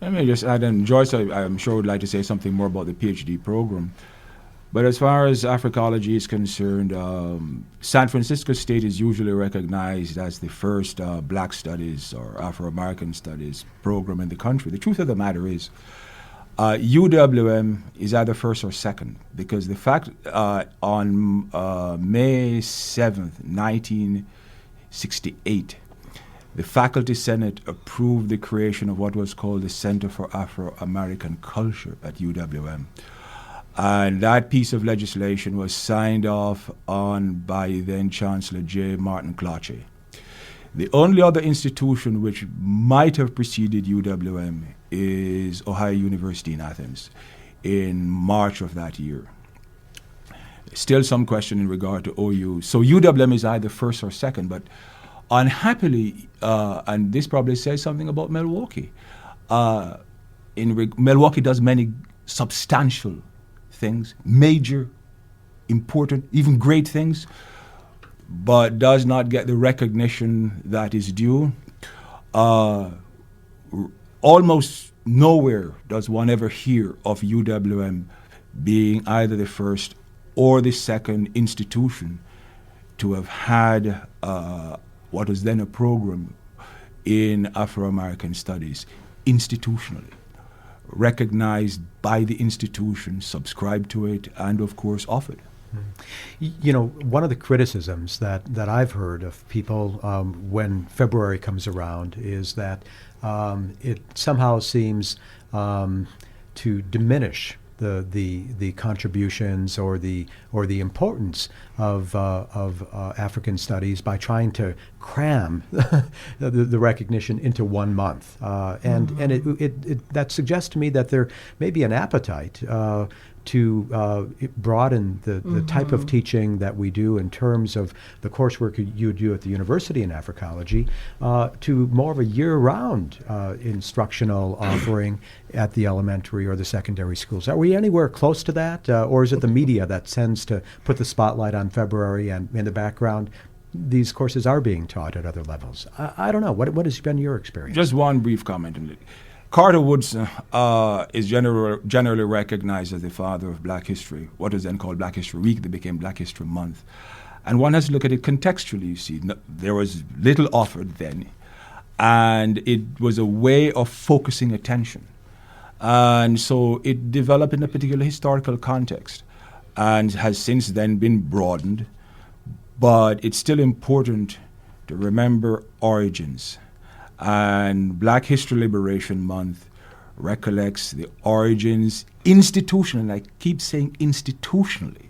Let me just add, and Joyce, I'm sure would like to say something more about the PhD program. But as far as Africology is concerned, San Francisco State is usually recognized as the first Black Studies or Afro-American Studies program in the country. The truth of the matter is, UWM is either first or second, because the fact on May 7th, 1968, the Faculty Senate approved the creation of what was called the Center for Afro-American Culture at UWM. And that piece of legislation was signed off on by then Chancellor J. Martin Cloche. The only other institution which might have preceded UWM is Ohio University in Athens in March of that year. Still some question in regard to OU. So UWM is either first or second, but unhappily, and this probably says something about Milwaukee, Milwaukee does many substantial things, major, important, even great things, but does not get the recognition that is due. Almost nowhere does one ever hear of UWM being either the first or the second institution to have had what was then a program in Afro-American studies institutionally, recognized by the institution, subscribed to it, and of course offered. You know, one of the criticisms that I've heard of people when February comes around is that it somehow seems to diminish the contributions or the importance of African studies by trying to cram the recognition into 1 month, and it that suggests to me that there may be an appetite to broaden the type of teaching that we do in terms of the coursework you do at the university in Africology to more of a year-round instructional offering at the elementary or the secondary schools. Are we anywhere close to that, or is it the media that tends to put the spotlight on February and in the background these courses are being taught at other levels? I don't know. What has been your experience? Just one brief comment on it. Carter Woodson is generally recognized as the father of Black history, what was then called Black History Week, that became Black History Month. And one has to look at it contextually, you see. There was little offered then, and it was a way of focusing attention. And so it developed in a particular historical context and has since then been broadened. But it's still important to remember origins. And Black History Liberation Month recollects the origins institutionally, I keep saying institutionally,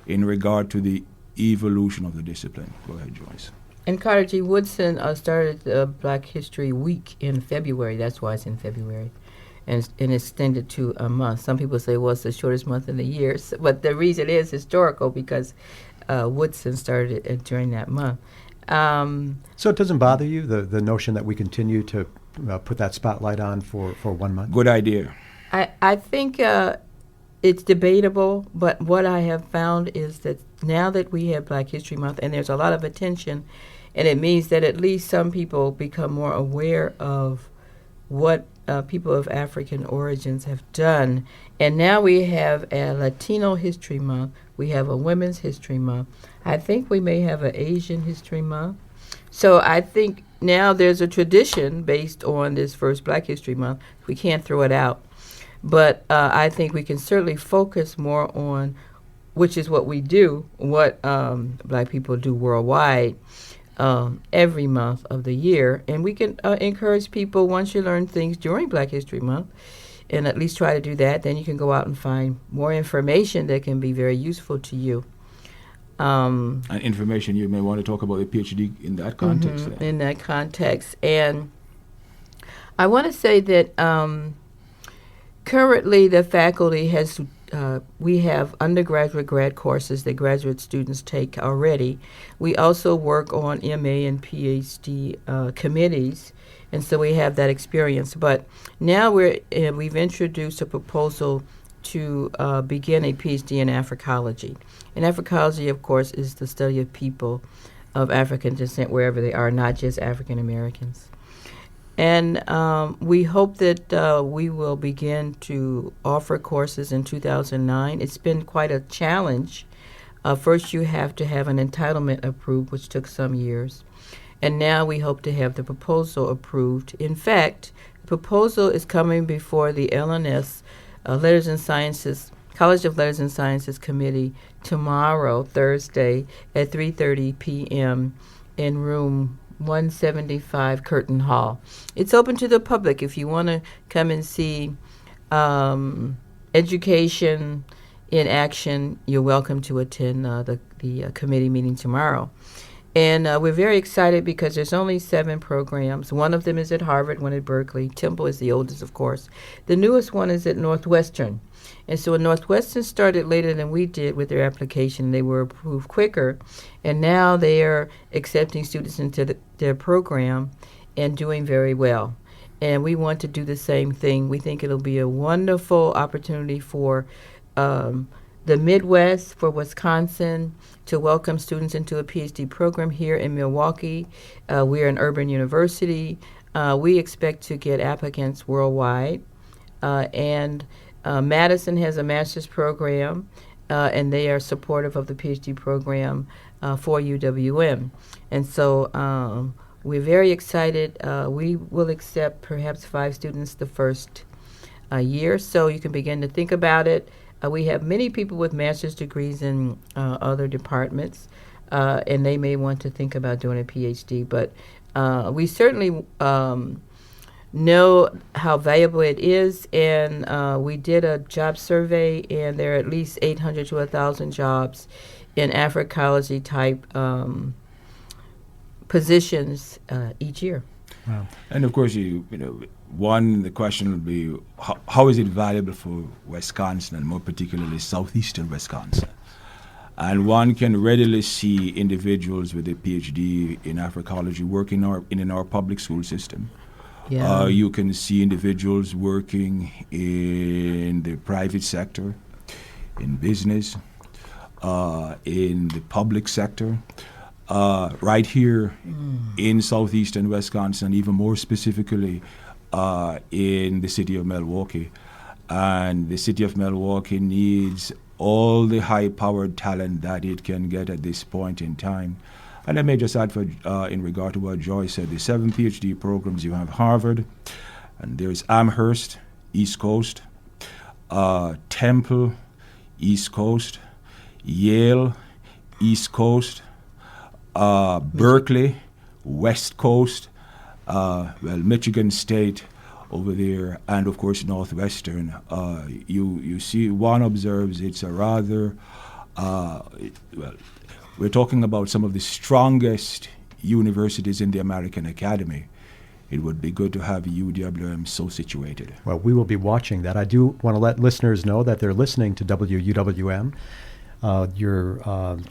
in regard to the evolution of the discipline. Go ahead, Joyce. And Carter G. Woodson started Black History Week in February. That's why it's in February. And extended to a month. Some people say, well, it's the shortest month in the year. But the reason is historical because Woodson started it during that month. So it doesn't bother you, the notion that we continue to put that spotlight on for 1 month? Good idea. I think it's debatable, but what I have found is that now that we have Black History Month and there's a lot of attention, and it means that at least some people become more aware of what people of African origins have done. And now we have a Latino History Month. We have a Women's History Month. I think we may have an Asian History Month. So I think now there's a tradition based on this first Black History Month. We can't throw it out. But I think we can certainly focus more on, which is what we do, what Black people do worldwide every month of the year. And we can encourage people, once you learn things during Black History Month, and at least try to do that, then you can go out and find more information that can be very useful to you. And information you may want to talk about the PhD in that context. In that context. And I want to say that currently the faculty has, we have undergraduate grad courses that graduate students take already. We also work on MA and PhD committees, and so we have that experience. But now we've introduced a proposal to begin a PhD in Africology. And Africology, of course, is the study of people of African descent wherever they are, not just African Americans. And we hope that we will begin to offer courses in 2009. It's been quite a challenge. First, you have to have an entitlement approved, which took some years. And now we hope to have the proposal approved. In fact, the proposal is coming before the LNS, Letters and Sciences, College of Letters and Sciences Committee tomorrow, Thursday, at 3:30 p.m. in room 175 Curtin Hall. It's open to the public. If you want to come and see education in action, you're welcome to attend the committee meeting tomorrow. And we're very excited because there's only 7 programs. One of them is at Harvard, one at Berkeley. Temple is the oldest, of course. The newest one is at Northwestern. And so Northwestern started later than we did with their application. They were approved quicker. And now they are accepting students into their program and doing very well. And we want to do the same thing. We think it'll be a wonderful opportunity for the Midwest, for Wisconsin, to welcome students into a PhD program here in Milwaukee. We're an urban university. We expect to get applicants worldwide. And Madison has a master's program, and they are supportive of the PhD program for UWM. And so we're very excited. We will accept perhaps 5 students the first year, so you can begin to think about it. We have many people with master's degrees in other departments, and they may want to think about doing a PhD, but we certainly know how valuable it is, and we did a job survey, and there are at least 800 to 1,000 jobs in Africology type positions each year. Wow. And of course, the question would be, how is it valuable for Wisconsin, and more particularly southeastern Wisconsin? And one can readily see individuals with a PhD in Africology working in our public school system. Yeah. You can see individuals working in the private sector, in business, in the public sector. Right here in southeastern Wisconsin, even more specifically in the city of Milwaukee. And the city of Milwaukee needs all the high-powered talent that it can get at this point in time. And I may just add, in regard to what Joyce said, the 7 PhD programs, you have Harvard, and there's Amherst, East Coast, Temple, East Coast, Yale, East Coast, Berkeley, West Coast, Michigan State over there, and of course Northwestern. You see, one observes it's a rather, we're talking about some of the strongest universities in the American Academy. It would be good to have UWM so situated. Well, we will be watching that. I do want to let listeners know that they're listening to WUWM. You're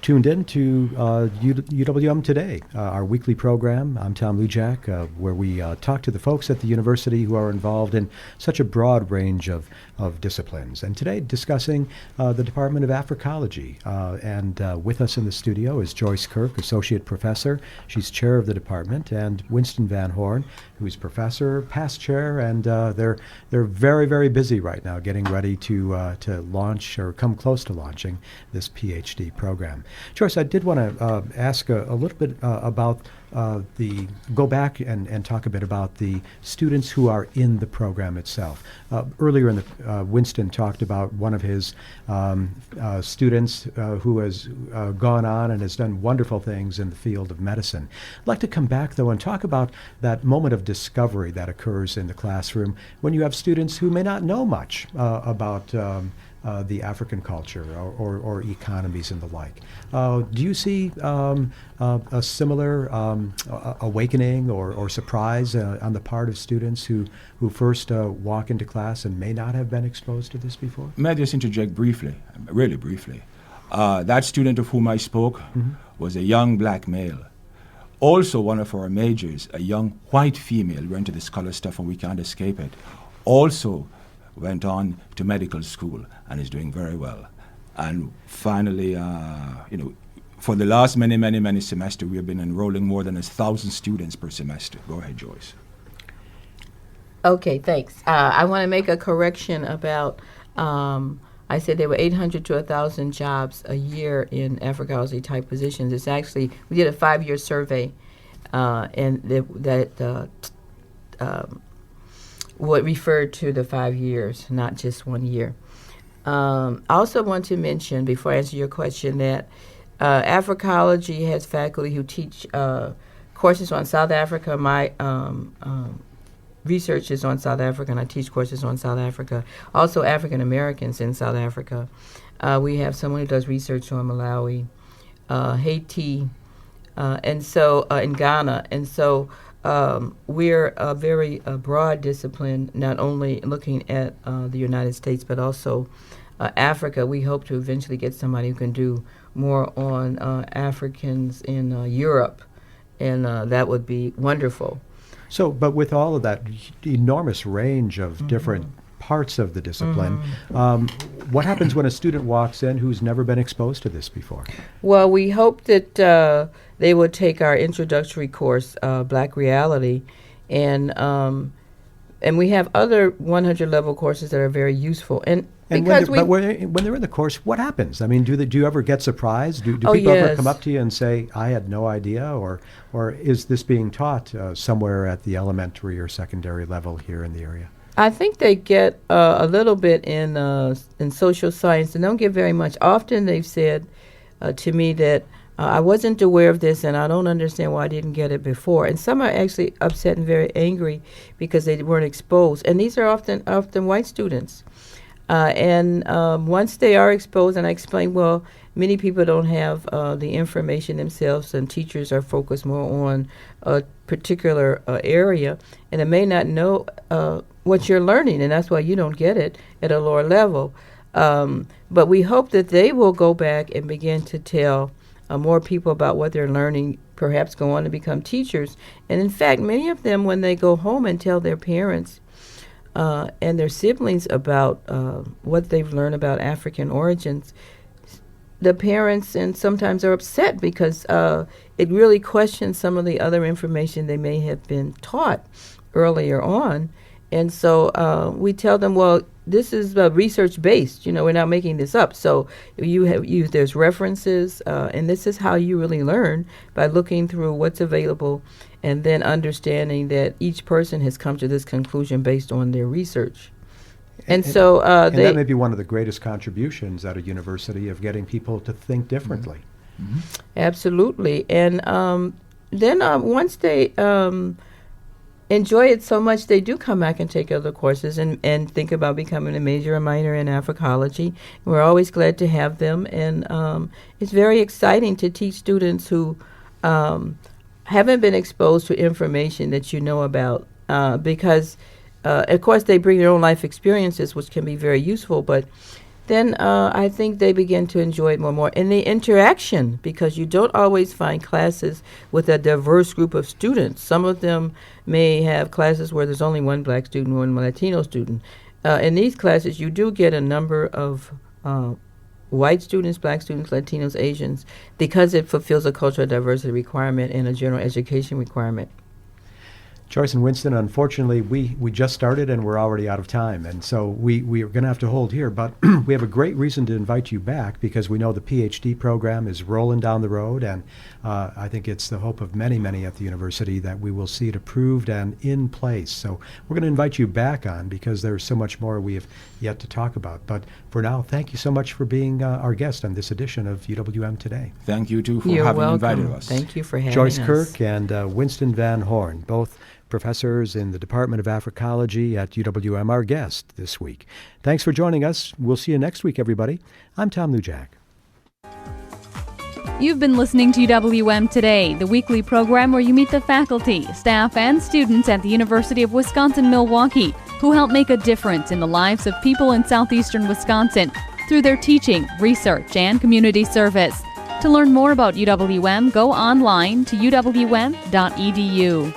tuned in to UWM Today, our weekly program. I'm Tom Luljak, where we talk to the folks at the university who are involved in such a broad range of disciplines. And today, discussing the Department of Africology. And with us in the studio is Joyce Kirk, Associate Professor. She's Chair of the department, and Winston Van Horne, who's Professor, past Chair, and they're very, very busy right now getting ready to launch or come close to launching this PhD program. Joyce, I did want to ask a little bit about go back and talk a bit about the students who are in the program itself. Earlier in the Winston talked about one of his students who has gone on and has done wonderful things in the field of medicine. I'd like to come back, though, and talk about that moment of discovery that occurs in the classroom when you have students who may not know much about the African culture or economies and the like. Do you see a similar awakening or surprise on the part of students who first walk into class and may not have been exposed to this before? May I just interject briefly, really briefly? That student of whom I spoke was a young black male. Also one of our majors, a young white female, went to the scholar stuff and we can't escape it. Also went on to medical school and is doing very well. And finally, for the last many semesters, we have been enrolling more than 1,000 students per semester. Go ahead, Joyce. Okay, thanks. I want to make a correction about, I said there were 800 to 1,000 jobs a year in Africology type positions. It's actually, we did a 5-year survey, and what referred to the 5 years, not just 1 year. I also want to mention, before I answer your question, that Africology has faculty who teach courses on South Africa. My research is on South Africa, and I teach courses on South Africa. Also, African Americans in South Africa. We have someone who does research on Malawi, Haiti, and so in Ghana. And so we're a very broad discipline, not only looking at the United States, but also Africa. We hope to eventually get somebody who can do more on Africans in Europe, and that would be wonderful. So, but with all of that enormous range of different parts of the discipline, what happens when a student walks in who's never been exposed to this before? Well, we hope that they will take our introductory course, Black Reality, and we have other 100-level courses that are very useful. And because when they're in the course, what happens? I mean, do you ever get surprised? Do people ever come up to you and say, "I had no idea," or is this being taught somewhere at the elementary or secondary level here in the area? I think they get a little bit in social science, and don't get very much. Often they've said to me that I wasn't aware of this, and I don't understand why I didn't get it before. And some are actually upset and very angry because they weren't exposed. And these are often white students. And once they are exposed, and I explain, well, many people don't have the information themselves, and teachers are focused more on a particular area, and they may not know what you're learning, and that's why you don't get it at a lower level. But we hope that they will go back and begin to tell more people about what they're learning, perhaps go on to become teachers. And in fact, many of them, when they go home and tell their parents and their siblings about what they've learned about African origins, the parents and sometimes are upset because it really questions some of the other information they may have been taught earlier on. And so we tell them, well, this is research-based. We're not making this up. So there's references, and this is how you really learn, by looking through what's available and then understanding that each person has come to this conclusion based on their research. And so that may be one of the greatest contributions at a university, of getting people to think differently. Mm-hmm. Absolutely. And then once they enjoy it so much, they do come back and take other courses and think about becoming a major or minor in Africology. We're always glad to have them, and it's very exciting to teach students who haven't been exposed to information that you know about, because of course they bring their own life experiences, which can be very useful, but then I think they begin to enjoy it more and more. And the interaction, because you don't always find classes with a diverse group of students. Some of them may have classes where there's only one black student, one Latino student. In these classes, you do get a number of white students, black students, Latinos, Asians, because it fulfills a cultural diversity requirement and a general education requirement. Joyce and Winston, unfortunately, we just started and we're already out of time. And so we are going to have to hold here. But we have a great reason to invite you back, because we know the PhD program is rolling down the road. And I think it's the hope of many, many at the university that we will see it approved and in place. So we're going to invite you back on, because there's so much more we have yet to talk about. But for now, thank you so much for being our guest on this edition of UWM Today. Thank you, too, for You're having welcome. invited us. Thank you for having Joyce us. Kirk and Winston Van Horne, both professors in the Department of Africology at UWM, our guest this week. Thanks for joining us. We'll see you next week, everybody. I'm Tom Luljak. You've been listening to UWM Today, the weekly program where you meet the faculty, staff, and students at the University of Wisconsin-Milwaukee who help make a difference in the lives of people in southeastern Wisconsin through their teaching, research, and community service. To learn more about UWM, go online to uwm.edu.